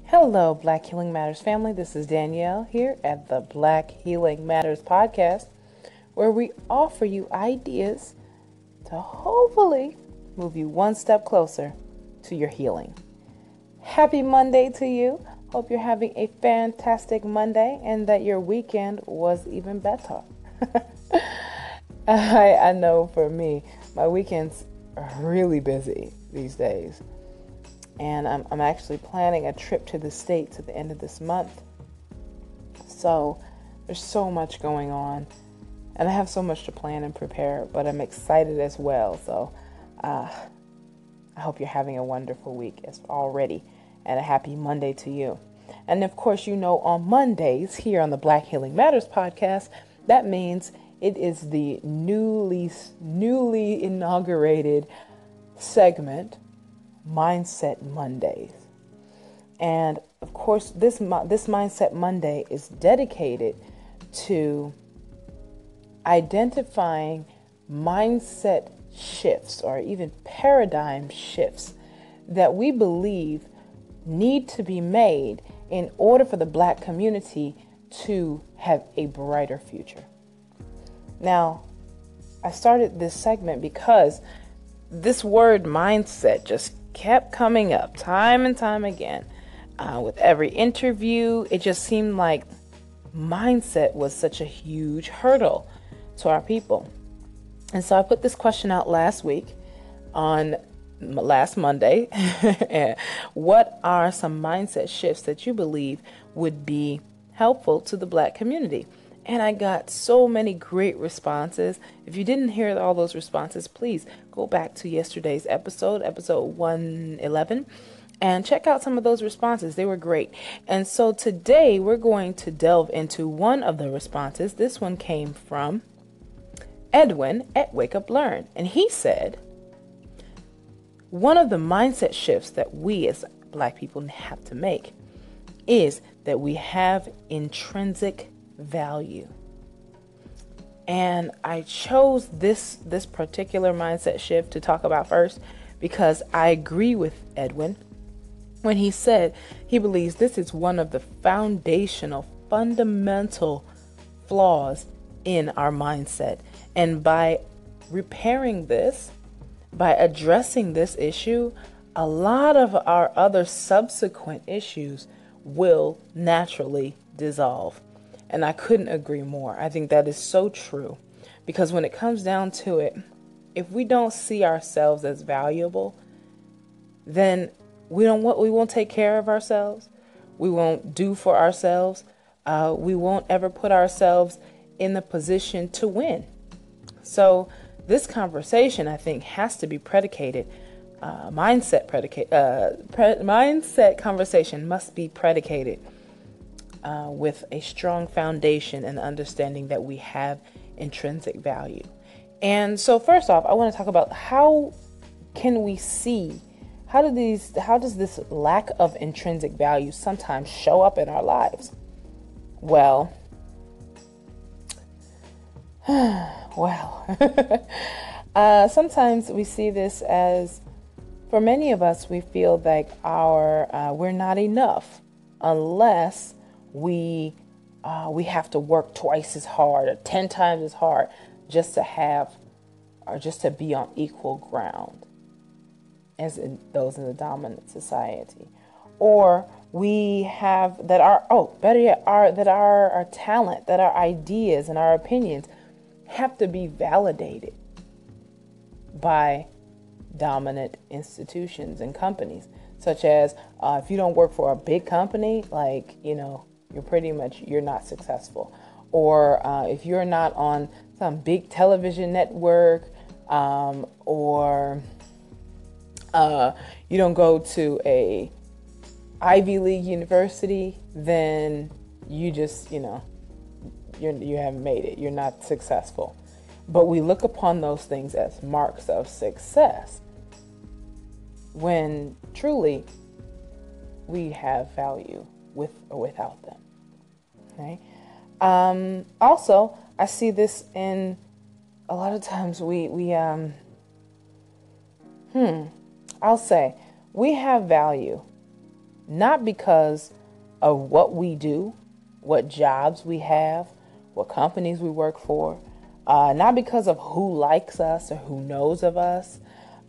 Hello, Black Healing Matters family. This is Danielle here at the Black Healing Matters podcast, where we offer you ideas to hopefully move you one step closer to your healing. Happy Monday to you. Hope you're having a fantastic Monday and that your weekend was even better. I know for me, my weekends are really busy these days. And I'm actually planning a trip to the States at the end of this month. So there's so much going on. And I have so much to plan and prepare, but I'm excited as well. So I hope you're having a wonderful week already. And a happy Monday to you. And of course, you know, on Mondays here on the Black Healing Matters podcast, that means it is the newly inaugurated segment, Mindset Mondays. And of course, this Mindset Monday is dedicated to identifying mindset shifts or even paradigm shifts that we believe need to be made in order for the Black community to have a brighter future. Now, I started this segment because this word mindset just kept coming up time and time again. With every interview, it just seemed like mindset was such a huge hurdle to our people. And so I put this question out last Monday. What are some mindset shifts that you believe would be helpful to the Black community? And I got so many great responses. If you didn't hear all those responses, please go back to yesterday's episode 111, and check out some of those responses. They were great. And so today we're going to delve into one of the responses. This one came from Edwin at Wake Up Learn. And he said, one of the mindset shifts that we as Black people have to make is that we have intrinsic value. And I chose this particular mindset shift to talk about first because I agree with Edwin when he said he believes this is one of the fundamental flaws in our mindset. And by repairing this, by addressing this issue, a lot of our other subsequent issues will naturally dissolve. And I couldn't agree more. I think that is so true. Because when it comes down to it, if we don't see ourselves as valuable, then we won't take care of ourselves. We won't do for ourselves. We won't ever put ourselves in the position to win. So this conversation, I think, has to be predicated. Mindset conversation must be predicated with a strong foundation and understanding that we have intrinsic value. And so first off, I want to talk about how can we see, how does this lack of intrinsic value sometimes show up in our lives? Well, sometimes we see this as, for many of us, we feel like we're not enough unless we have to work twice as hard or 10 times as hard just to be on equal ground as those in the dominant society. Or we have that our talent, that our ideas and our opinions have to be validated by dominant institutions and companies, such as if you don't work for a big company, you're not successful. Or if you're not on some big television network, or you don't go to a Ivy League university, then you just, you haven't made it. You're not successful. But we look upon those things as marks of success when truly we have value with or without them. Okay. Also, I see this in a lot of times I'll say we have value not because of what we do, what jobs we have, what companies we work for, not because of who likes us or who knows of us,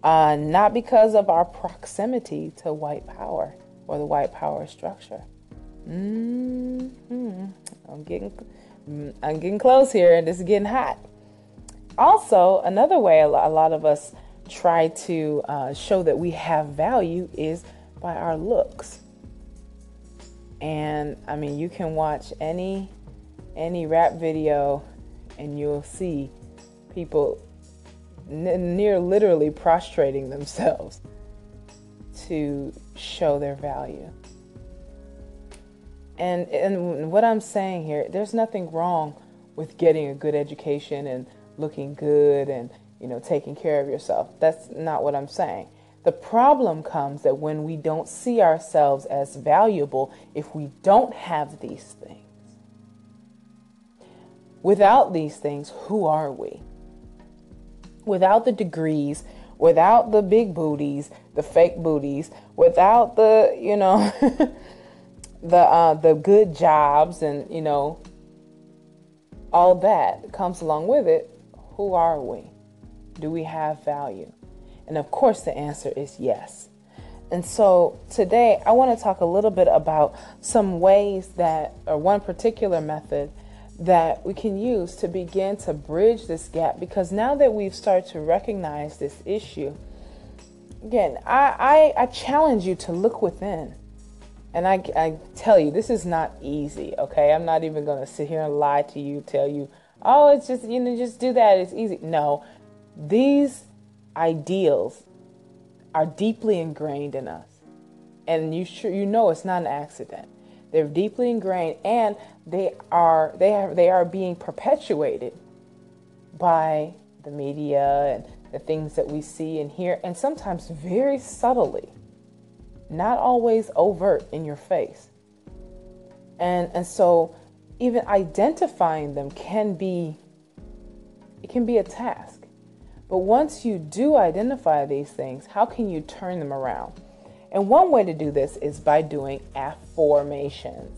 not because of our proximity to white power or the white power structure. I'm getting close here, and this is getting hot. Also, another way a lot of us try to show that we have value is by our looks. And I mean, you can watch any rap video and you'll see people near literally prostrating themselves to show their value. And what I'm saying here, there's nothing wrong with getting a good education and looking good and, taking care of yourself. That's not what I'm saying. The problem comes that when we don't see ourselves as valuable, if we don't have these things. Without these things, who are we? Without the degrees, without the big booties, the fake booties, without the, the good jobs and, all that comes along with it, who are we? Do we have value? And of course, the answer is yes. And so today I want to talk a little bit about some ways or one particular method that we can use to begin to bridge this gap. Because now that we've started to recognize this issue, again, I challenge you to look within. And I tell you, this is not easy, okay? I'm not even going to sit here and lie to you, tell you, oh, it's just, just do that. It's easy. No, these ideals are deeply ingrained in us. And you know it's not an accident. They're deeply ingrained, and they are being perpetuated by the media and the things that we see and hear, and sometimes very subtly, not always overt in your face. And so even identifying them can be a task. But once you do identify these things, how can you turn them around? And one way to do this is by doing AfFORMations.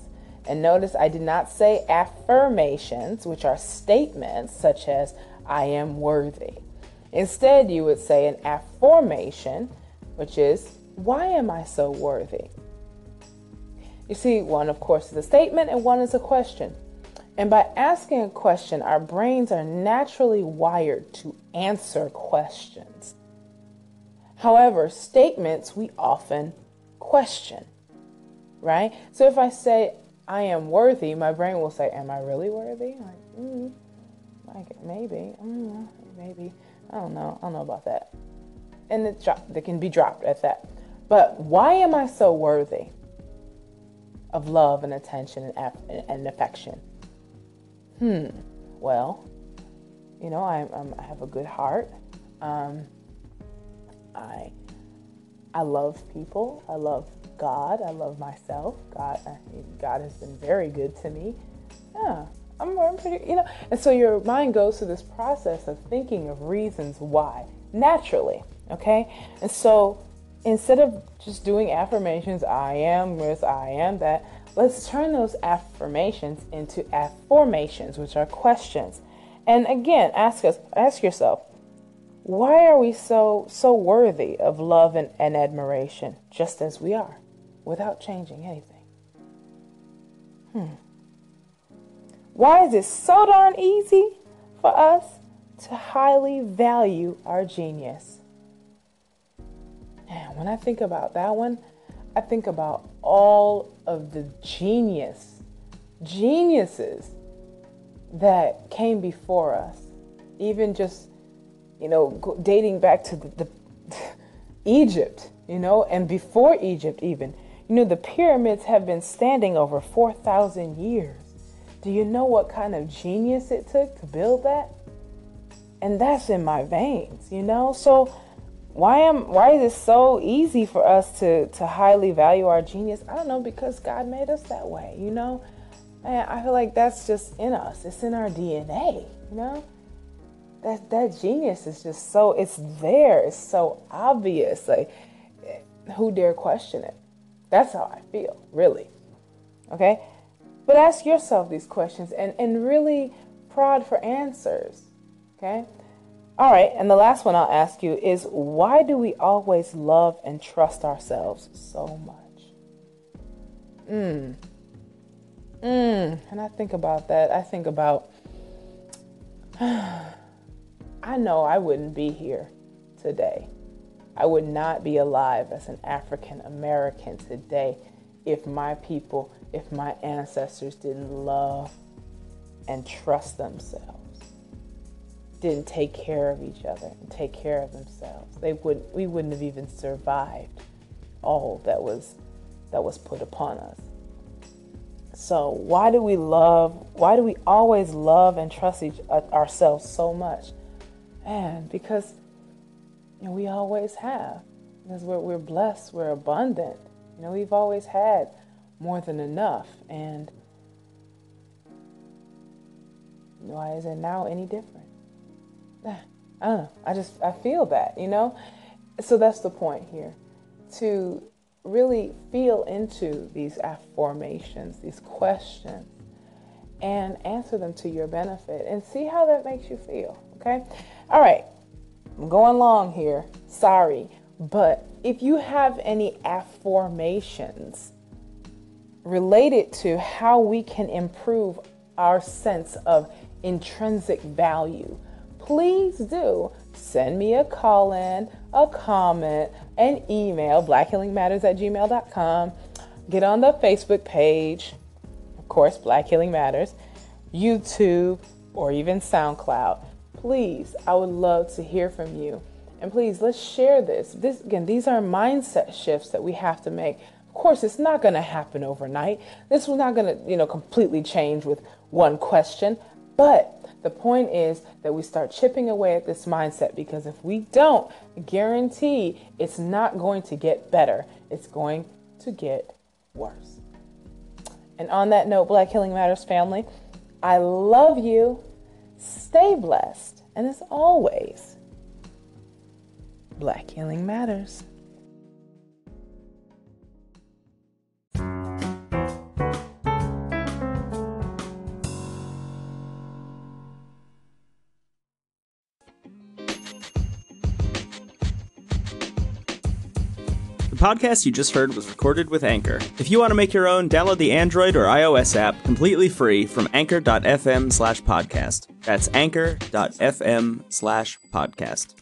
And notice I did not say AfFIRMations, which are statements such as I am worthy. Instead, you would say an AfFORMation, which is why am I so worthy? You see, one, of course, is a statement and one is a question. And by asking a question, our brains are naturally wired to answer questions. However, statements we often question, right? So if I say, I am worthy, my brain will say, am I really worthy? Maybe. I don't know about that. And they can be dropped at that. But why am I so worthy of love and attention and affection? Well, I have a good heart. I love people. I love God. I love myself. God has been very good to me. Yeah, I'm pretty, And so your mind goes through this process of thinking of reasons why, naturally, okay? And so instead of just doing affirmations, I am this, I am that, let's turn those affirmations into AfFORMations, which are questions. And again, ask yourself, why are we so worthy of love and admiration, just as we are, without changing anything? Why is it so darn easy for us to highly value our genius? And when I think about that one, I think about all of the geniuses that came before us, even just, dating back to the Egypt, and before Egypt even. The pyramids have been standing over 4,000 years. Do you know what kind of genius it took to build that? And that's in my veins, So why is it so easy for us to highly value our genius? I don't know, because God made us that way, And I feel like that's just in us. It's in our DNA, That genius is just it's there. It's so obvious. Like, who dare question it? That's how I feel, really. Okay? But ask yourself these questions and really prod for answers. Okay? All right, and the last one I'll ask you is, why do we always love and trust ourselves so much? And I think about that. I think about, I know I wouldn't be here today. I would not be alive as an African American today if my people, if my ancestors didn't love and trust themselves, didn't take care of each other and take care of themselves. We wouldn't have even survived all that was put upon us. So why do we always love and trust ourselves so much? Man, because we always have. Because we're blessed, we're abundant. We've always had more than enough. And why is it now any different? I don't know. I feel that, So that's the point here. To really feel into these AfFORMations, these questions, and answer them to your benefit and see how that makes you feel. Okay? All right. I'm going long here. Sorry. But if you have any AfFORMations related to how we can improve our sense of intrinsic value, please do send me a call-in, a comment, an email, blackhealingmatters@gmail.com. Get on the Facebook page, of course, Black Healing Matters, YouTube, or even SoundCloud. Please, I would love to hear from you. And please, let's share this. These are mindset shifts that we have to make. Of course, it's not going to happen overnight. This is not going to, completely change with one question. But the point is that we start chipping away at this mindset, because if we don't, I guarantee it's not going to get better. It's going to get worse. And on that note, Black Healing Matters family, I love you. Stay blessed. And as always, Black Healing Matters. The podcast you just heard was recorded with Anchor. If you want to make your own, download the Android or iOS app completely free from anchor.fm/podcast. That's anchor.fm/podcast.